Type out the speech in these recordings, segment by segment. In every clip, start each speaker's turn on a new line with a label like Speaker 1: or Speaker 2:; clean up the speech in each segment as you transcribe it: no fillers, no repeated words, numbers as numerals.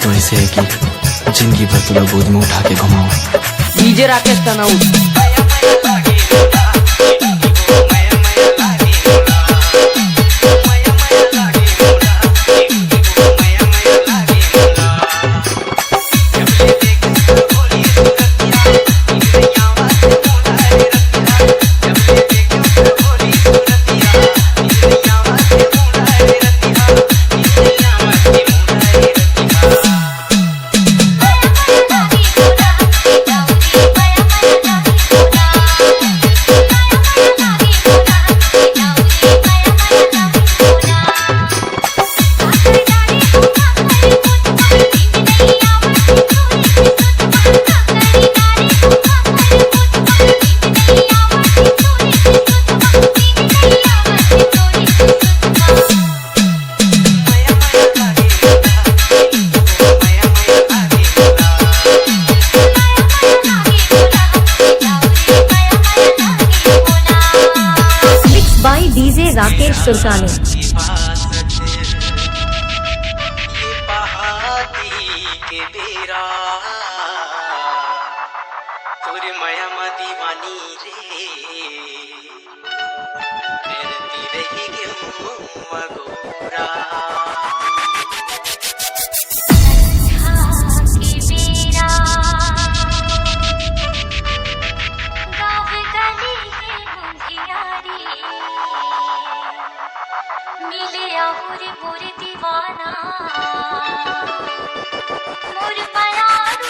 Speaker 1: तो ऐसे है कि जिंदगी भर तुला गोद में उठा के घुमाऊं।
Speaker 2: डीजे राकेश तनाउट।
Speaker 3: डीजे राकेश सुरकानी।
Speaker 4: तोरे माया मा दीवानी रे करती रही क्यों मगोरा।
Speaker 5: मिले आहुरी मोरे दीवाना मोर पयारू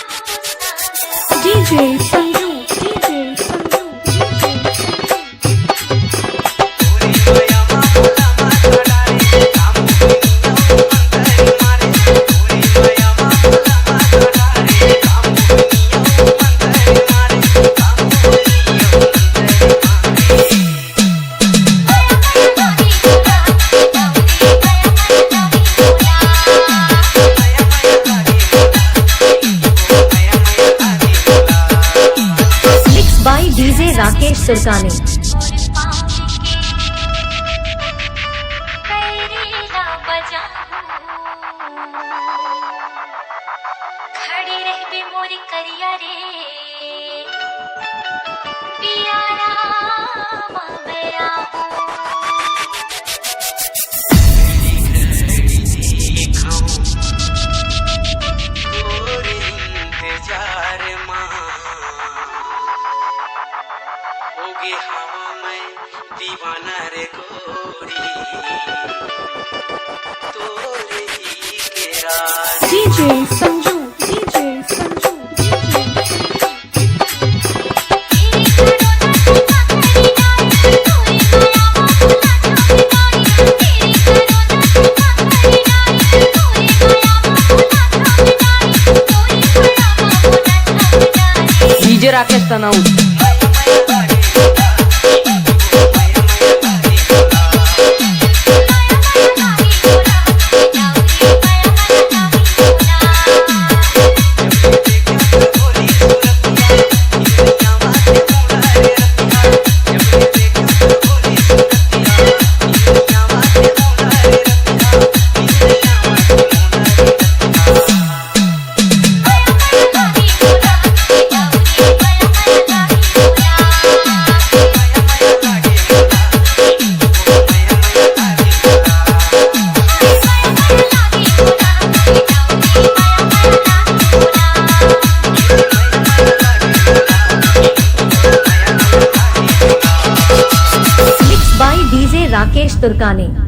Speaker 5: DJ Sanju DJ Sanju
Speaker 3: DJ Rakesh सुरकानी।
Speaker 5: खड़ी रह बे मोरी करिया रे पियारा मेरा
Speaker 4: हवा में दीवाना रे गोरी तोरे ही के राज।
Speaker 5: DJ Sanju DJ Sanju
Speaker 2: DJ Rakesh तनाउट।
Speaker 3: डीजे राकेश तुर्कानी।